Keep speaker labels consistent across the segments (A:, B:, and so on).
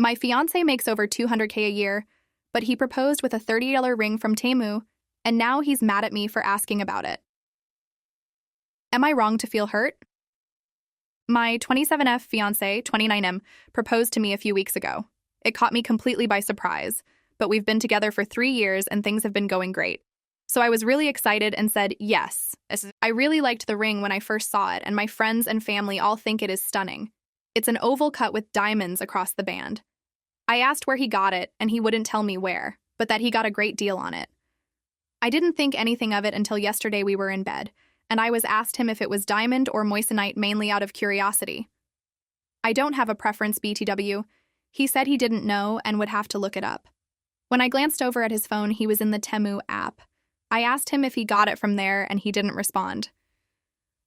A: My fiancé makes over $200K a year, but he proposed with a $30 ring from Temu, and now he's mad at me for asking about it. Am I wrong to feel hurt? My 27F fiancé, 29M, proposed to me a few weeks ago. It caught me completely by surprise, but we've been together for 3 years and things have been going great. So I was really excited and said yes. I really liked the ring when I first saw it, and my friends and family all think it is stunning. It's an oval cut with diamonds across the band. I asked where he got it, and he wouldn't tell me where, but that he got a great deal on it. I didn't think anything of it until yesterday we were in bed, and I was asked him if it was diamond or moissanite mainly out of curiosity. I don't have a preference, BTW. He said he didn't know and would have to look it up. When I glanced over at his phone, he was in the Temu app. I asked him if he got it from there, and he didn't respond.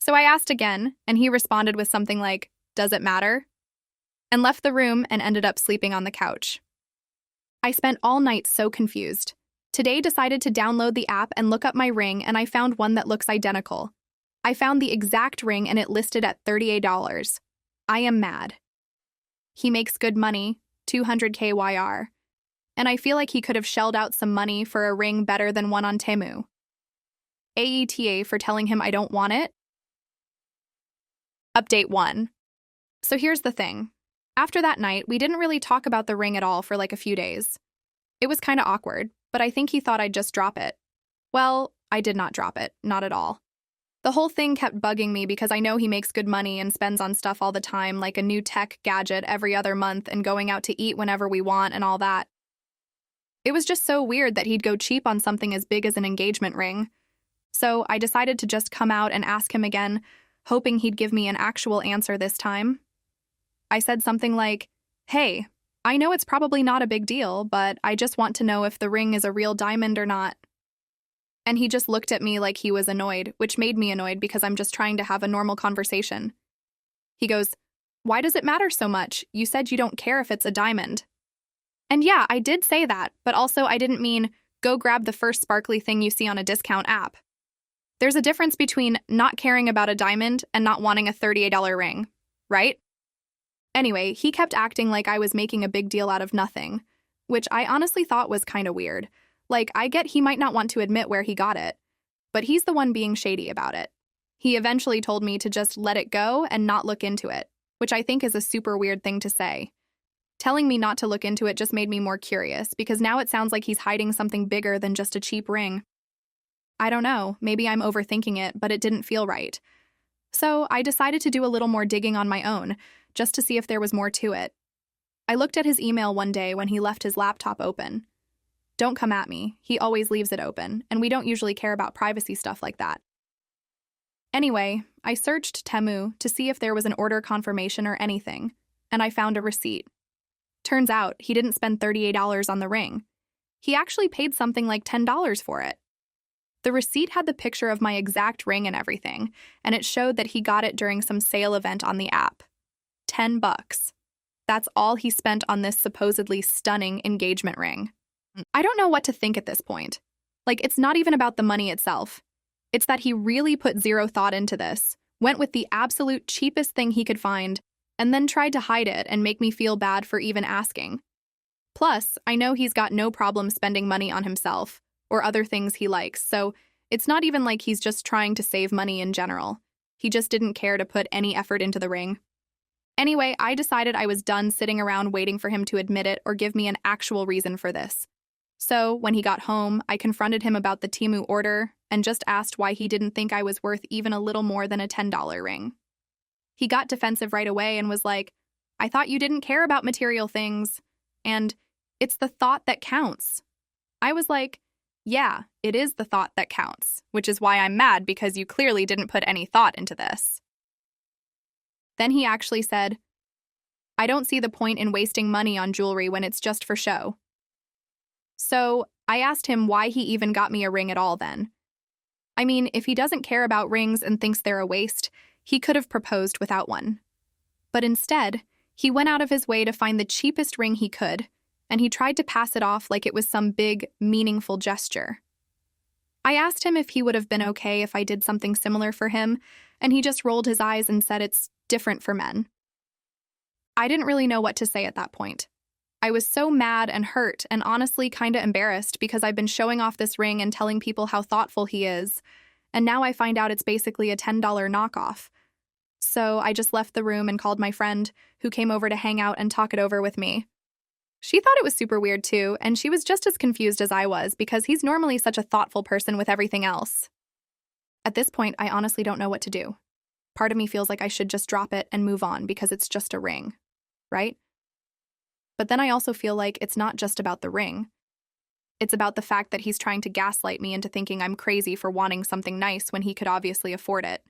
A: So I asked again, and he responded with something like, "Does it matter?" and left the room and ended up sleeping on the couch. I spent all night so confused. Today decided to download the app and look up my ring, and I found one that looks identical. I found the exact ring and it listed at $38. I am mad. He makes good money, 200K YR. And I feel like he could have shelled out some money for a ring better than one on Temu. AETA for telling him I don't want it. Update 1. So here's the thing. After that night, we didn't really talk about the ring at all for like a few days. It was kind of awkward, but I think he thought I'd just drop it. Well, I did not drop it, not at all. The whole thing kept bugging me because I know he makes good money and spends on stuff all the time, like a new tech gadget every other month and going out to eat whenever we want and all that. It was just so weird that he'd go cheap on something as big as an engagement ring. So I decided to just come out and ask him again, hoping he'd give me an actual answer this time. I said something like, "Hey, I know it's probably not a big deal, but I just want to know if the ring is a real diamond or not." And he just looked at me like he was annoyed, which made me annoyed because I'm just trying to have a normal conversation. He goes, "Why does it matter so much? You said you don't care if it's a diamond." And yeah, I did say that, but also I didn't mean, go grab the first sparkly thing you see on a discount app. There's a difference between not caring about a diamond and not wanting a $38 ring, right? Anyway, he kept acting like I was making a big deal out of nothing, which I honestly thought was kind of weird. Like, I get he might not want to admit where he got it, but he's the one being shady about it. He eventually told me to just let it go and not look into it, which I think is a super weird thing to say. Telling me not to look into it just made me more curious, because now it sounds like he's hiding something bigger than just a cheap ring. I don't know, maybe I'm overthinking it, but it didn't feel right. So I decided to do a little more digging on my own, just to see if there was more to it. I looked at his email one day when he left his laptop open. Don't come at me, he always leaves it open, and we don't usually care about privacy stuff like that. Anyway, I searched Temu to see if there was an order confirmation or anything, and I found a receipt. Turns out he didn't spend $38 on the ring. He actually paid something like $10 for it. The receipt had the picture of my exact ring and everything, and it showed that he got it during some sale event on the app. $10. That's all he spent on this supposedly stunning engagement ring. I don't know what to think at this point. Like, it's not even about the money itself. It's that he really put zero thought into this, went with the absolute cheapest thing he could find, and then tried to hide it and make me feel bad for even asking. Plus, I know he's got no problem spending money on himself or other things he likes, so it's not even like he's just trying to save money in general. He just didn't care to put any effort into the ring. Anyway, I decided I was done sitting around waiting for him to admit it or give me an actual reason for this. So, when he got home, I confronted him about the Temu order and just asked why he didn't think I was worth even a little more than a $10 ring. He got defensive right away and was like, "I thought you didn't care about material things, and it's the thought that counts." I was like, "Yeah, it is the thought that counts, which is why I'm mad because you clearly didn't put any thought into this." Then he actually said, "I don't see the point in wasting money on jewelry when it's just for show." So I asked him why he even got me a ring at all then. I mean, if he doesn't care about rings and thinks they're a waste, he could have proposed without one. But instead, he went out of his way to find the cheapest ring he could, and he tried to pass it off like it was some big, meaningful gesture. I asked him if he would have been okay if I did something similar for him, and he just rolled his eyes and said it's different for men. I didn't really know what to say at that point. I was so mad and hurt and honestly kinda embarrassed because I've been showing off this ring and telling people how thoughtful he is, and now I find out it's basically a $10 knockoff. So I just left the room and called my friend, who came over to hang out and talk it over with me. She thought it was super weird too, and she was just as confused as I was because he's normally such a thoughtful person with everything else. At this point, I honestly don't know what to do. Part of me feels like I should just drop it and move on because it's just a ring, right? But then I also feel like it's not just about the ring. It's about the fact that he's trying to gaslight me into thinking I'm crazy for wanting something nice when he could obviously afford it.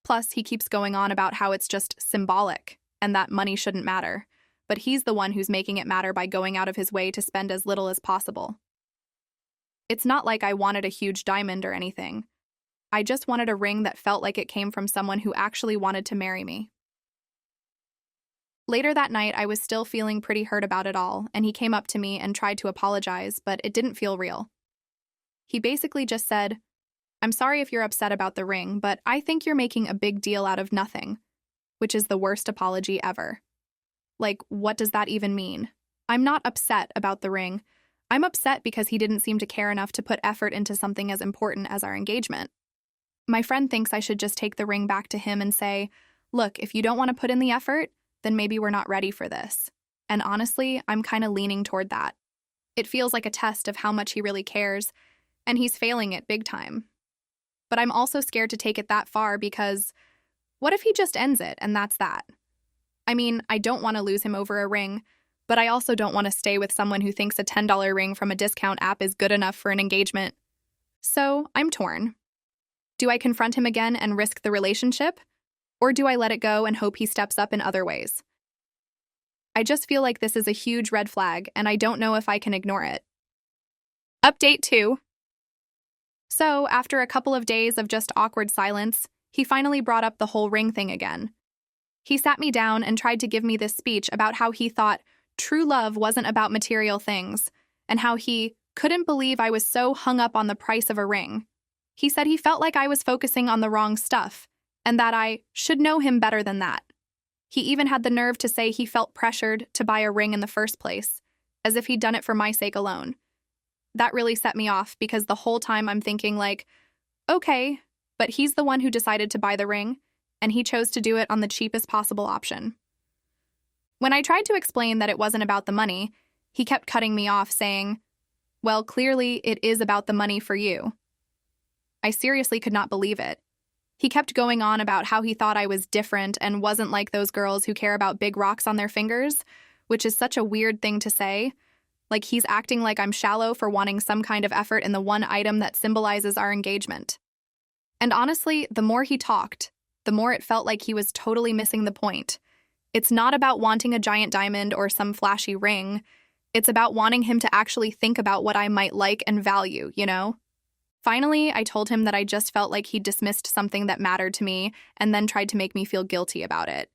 A: Plus, he keeps going on about how it's just symbolic and that money shouldn't matter, but he's the one who's making it matter by going out of his way to spend as little as possible. It's not like I wanted a huge diamond or anything. I just wanted a ring that felt like it came from someone who actually wanted to marry me. Later that night, I was still feeling pretty hurt about it all, and he came up to me and tried to apologize, but it didn't feel real. He basically just said, "I'm sorry if you're upset about the ring, but I think you're making a big deal out of nothing," which is the worst apology ever. Like, what does that even mean? I'm not upset about the ring. I'm upset because he didn't seem to care enough to put effort into something as important as our engagement. My friend thinks I should just take the ring back to him and say, "Look, if you don't want to put in the effort, then maybe we're not ready for this." And honestly, I'm kind of leaning toward that. It feels like a test of how much he really cares, and he's failing it big time. But I'm also scared to take it that far because what if he just ends it and that's that? I mean, I don't want to lose him over a ring, but I also don't want to stay with someone who thinks a $10 ring from a discount app is good enough for an engagement. So I'm torn. Do I confront him again and risk the relationship? Or do I let it go and hope he steps up in other ways? I just feel like this is a huge red flag, and I don't know if I can ignore it. Update 2. So, after a couple of days of just awkward silence, he finally brought up the whole ring thing again. He sat me down and tried to give me this speech about how he thought true love wasn't about material things, and how he couldn't believe I was so hung up on the price of a ring. He said he felt like I was focusing on the wrong stuff, and that I should know him better than that. He even had the nerve to say he felt pressured to buy a ring in the first place, as if he'd done it for my sake alone. That really set me off because the whole time I'm thinking like, okay, but he's the one who decided to buy the ring, and he chose to do it on the cheapest possible option. When I tried to explain that it wasn't about the money, he kept cutting me off saying, "Well, clearly it is about the money for you." I seriously could not believe it. He kept going on about how he thought I was different and wasn't like those girls who care about big rocks on their fingers, which is such a weird thing to say. Like he's acting like I'm shallow for wanting some kind of effort in the one item that symbolizes our engagement. And honestly, the more he talked, the more it felt like he was totally missing the point. It's not about wanting a giant diamond or some flashy ring. It's about wanting him to actually think about what I might like and value, you know? Finally, I told him that I just felt like he dismissed something that mattered to me and then tried to make me feel guilty about it.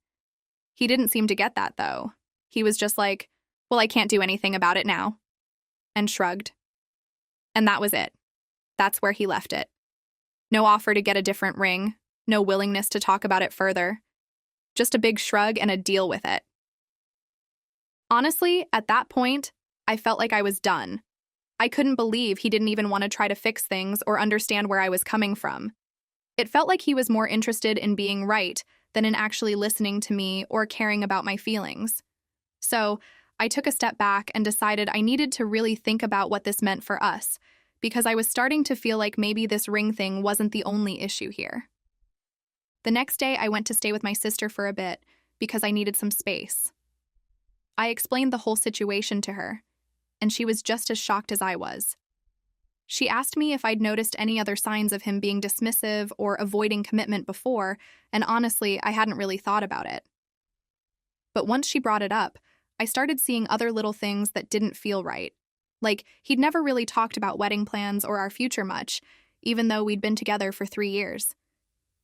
A: He didn't seem to get that, though. He was just like, "Well, I can't do anything about it now," and shrugged. And that was it. That's where he left it. No offer to get a different ring, no willingness to talk about it further. Just a big shrug and a deal with it. Honestly, at that point, I felt like I was done. I couldn't believe he didn't even want to try to fix things or understand where I was coming from. It felt like he was more interested in being right than in actually listening to me or caring about my feelings. So, I took a step back and decided I needed to really think about what this meant for us, because I was starting to feel like maybe this ring thing wasn't the only issue here. The next day, I went to stay with my sister for a bit because I needed some space. I explained the whole situation to her, and she was just as shocked as I was. She asked me if I'd noticed any other signs of him being dismissive or avoiding commitment before, and honestly, I hadn't really thought about it. But once she brought it up, I started seeing other little things that didn't feel right. Like, he'd never really talked about wedding plans or our future much, even though we'd been together for 3 years.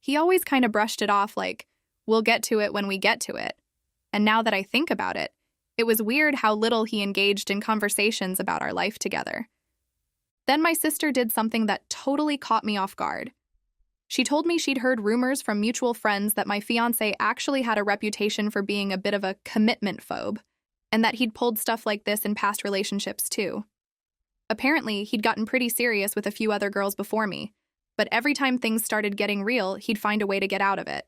A: He always kind of brushed it off like, "We'll get to it when we get to it." And now that I think about it, it was weird how little he engaged in conversations about our life together. Then my sister did something that totally caught me off guard. She told me she'd heard rumors from mutual friends that my fiancé actually had a reputation for being a bit of a commitment phobe. and that he'd pulled stuff like this in past relationships too. Apparently, he'd gotten pretty serious with a few other girls before me, but every time things started getting real, he'd find a way to get out of it.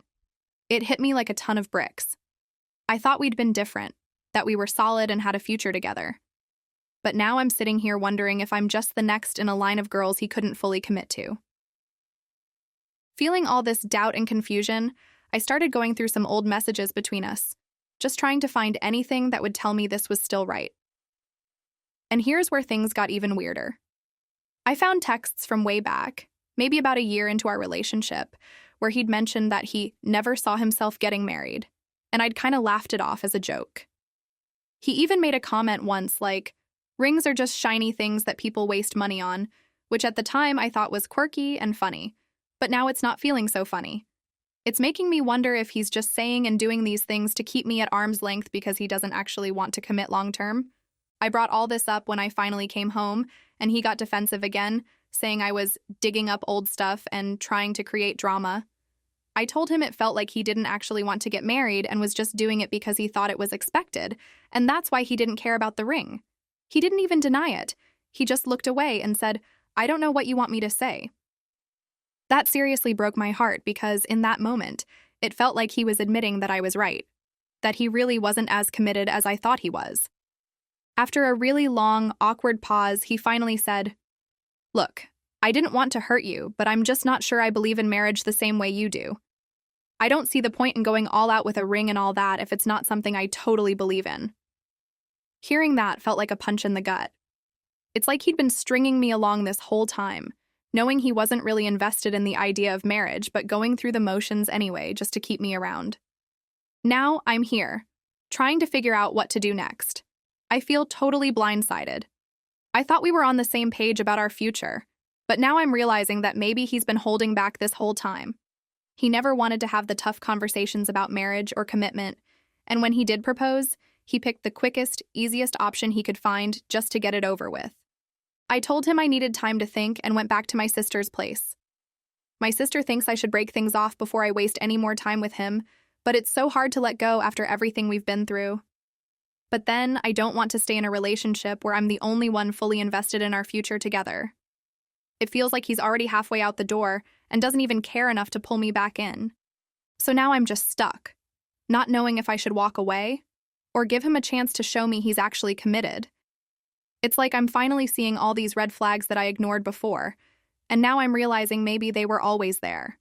A: It hit me like a ton of bricks. I thought we'd been different, that we were solid and had a future together. But now I'm sitting here wondering if I'm just the next in a line of girls he couldn't fully commit to. Feeling all this doubt and confusion, I started going through some old messages between us, just trying to find anything that would tell me this was still right. And here's where things got even weirder. I found texts from way back, maybe about a year into our relationship, where he'd mentioned that he never saw himself getting married, and I'd kind of laughed it off as a joke. He even made a comment once like, "Rings are just shiny things that people waste money on," which at the time I thought was quirky and funny, but now it's not feeling so funny. It's making me wonder if he's just saying and doing these things to keep me at arm's length because he doesn't actually want to commit long-term. I brought all this up when I finally came home, and he got defensive again, saying I was digging up old stuff and trying to create drama. I told him it felt like he didn't actually want to get married and was just doing it because he thought it was expected, and that's why he didn't care about the ring. He didn't even deny it. He just looked away and said, "I don't know what you want me to say." That seriously broke my heart because in that moment, it felt like he was admitting that I was right, that he really wasn't as committed as I thought he was. After a really long, awkward pause, he finally said, "Look, I didn't want to hurt you, but I'm just not sure I believe in marriage the same way you do. I don't see the point in going all out with a ring and all that if it's not something I totally believe in." Hearing that felt like a punch in the gut. It's like he'd been stringing me along this whole time, knowing he wasn't really invested in the idea of marriage, but going through the motions anyway just to keep me around. Now I'm here, trying to figure out what to do next. I feel totally blindsided. I thought we were on the same page about our future, but now I'm realizing that maybe he's been holding back this whole time. He never wanted to have the tough conversations about marriage or commitment, and when he did propose, he picked the quickest, easiest option he could find just to get it over with. I told him I needed time to think and went back to my sister's place. My sister thinks I should break things off before I waste any more time with him, but it's so hard to let go after everything we've been through. But then I don't want to stay in a relationship where I'm the only one fully invested in our future together. It feels like he's already halfway out the door and doesn't even care enough to pull me back in. So now I'm just stuck, not knowing if I should walk away or give him a chance to show me he's actually committed. It's like I'm finally seeing all these red flags that I ignored before, and now I'm realizing maybe they were always there.